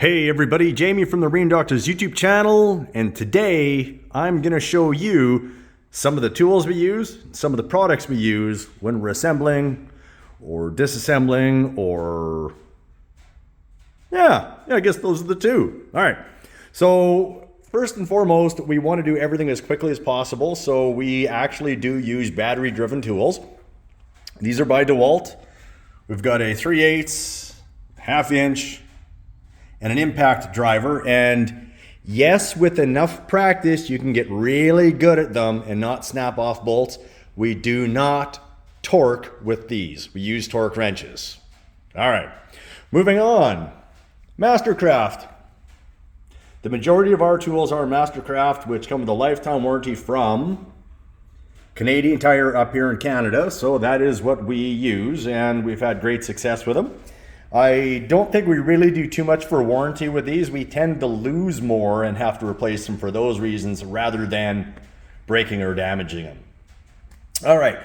Hey everybody, Jamie from the Marine Doctor's YouTube channel, and today I'm going to show you some of the tools we use, some of the products we use when we're assembling or disassembling or I guess those are the two. All right, so first and foremost, we want to do everything as quickly as possible, so we actually do use battery driven tools. These are by DeWalt. We've got a 3/8, half-inch, and an impact driver, and yes, with enough practice you can get really good at them and not snap off bolts. We do not torque with these. We use torque wrenches. All right, moving on. Mastercraft. The majority of our tools are Mastercraft, which come with a lifetime warranty from Canadian Tire up here in Canada, so that is what we use, and we've had great success with them. I don't think we really do too much for warranty with these. We tend to lose more and have to replace them for those reasons rather than breaking or damaging them. All right,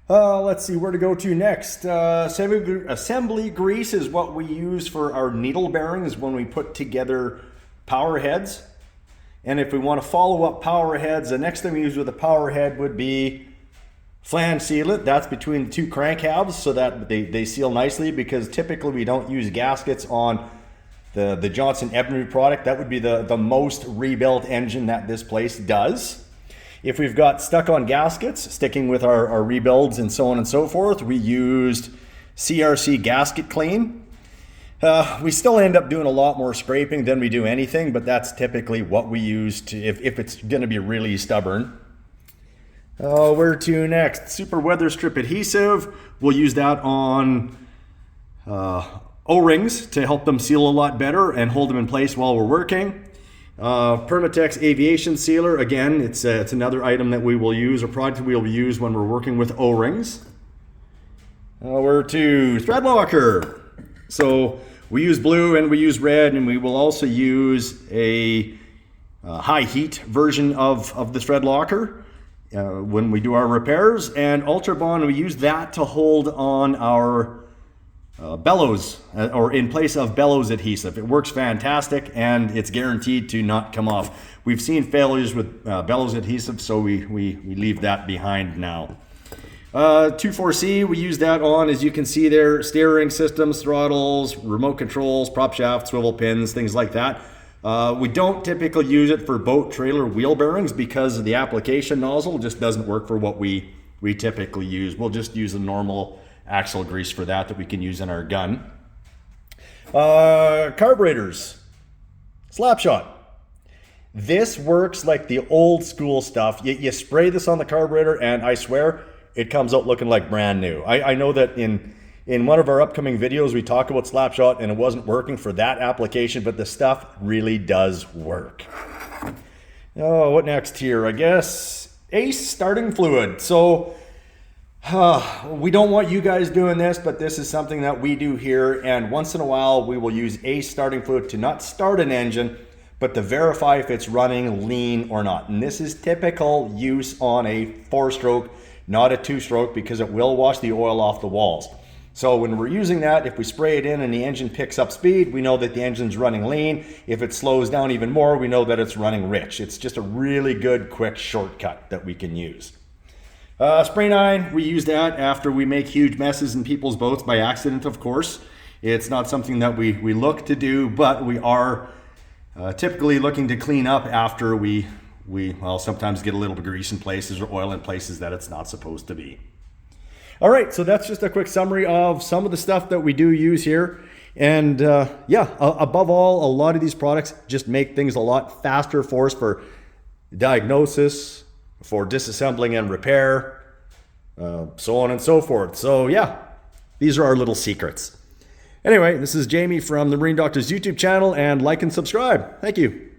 let's see where to go to next. Assembly grease is what we use for our needle bearings when we put together power heads. And if we want to follow up power heads, the next thing we use with a power head would be flange sealant. That's between the two crank halves so that they seal nicely, because typically we don't use gaskets on the Johnson Ebony product. That would be the most rebuilt engine that this place does. If we've got stuck on gaskets, sticking with our rebuilds and so on and so forth, we used CRC gasket clean. We still end up doing a lot more scraping than we do anything, but that's typically what we use if it's going to be really stubborn. Where to next? Super weather strip adhesive. We'll use that on O-rings to help them seal a lot better and hold them in place while we're working. Permatex aviation sealer. Again, it's another item that we will use, a product we will use when we're working with O-rings. Where to? Thread locker. So we use blue and we use red, and we will also use a high heat version of the thread locker when we do our repairs. And Ultra Bond, we use that to hold on our bellows, or in place of bellows adhesive. It works fantastic and it's guaranteed to not come off. We've seen failures with bellows adhesive, so we leave that behind now. 24C, we use that on, as you can see there, steering systems, throttles, remote controls, prop shaft, swivel pins, things like that. We don't typically use it for boat trailer wheel bearings because the application nozzle just doesn't work for what we typically use. We'll just use a normal axle grease for that we can use in our gun. Carburetors, Slapshot. This works like the old school stuff. You spray this on the carburetor and I swear it comes out looking like brand new. I know that in one of our upcoming videos, we talk about Slapshot and it wasn't working for that application, but the stuff really does work. Oh, what next here? I guess Ace starting fluid. So we don't want you guys doing this, but this is something that we do here. And once in a while, we will use Ace starting fluid to not start an engine, but to verify if it's running lean or not. And this is typical use on a 4-stroke, not a 2-stroke, because it will wash the oil off the walls. So when we're using that, if we spray it in and the engine picks up speed, we know that the engine's running lean. If it slows down even more, we know that it's running rich. It's just a really good, quick shortcut that we can use. Spray 9, we use that after we make huge messes in people's boats by accident, of course. It's not something that we look to do, but we are typically looking to clean up after we sometimes get a little bit of grease in places or oil in places that it's not supposed to be. All right, so that's just a quick summary of some of the stuff that we do use here. And above all, a lot of these products just make things a lot faster for us for diagnosis, for disassembling and repair, so on and so forth. So yeah, these are our little secrets. Anyway, this is Jamie from the Marine Doctor's YouTube channel, and like and subscribe. Thank you.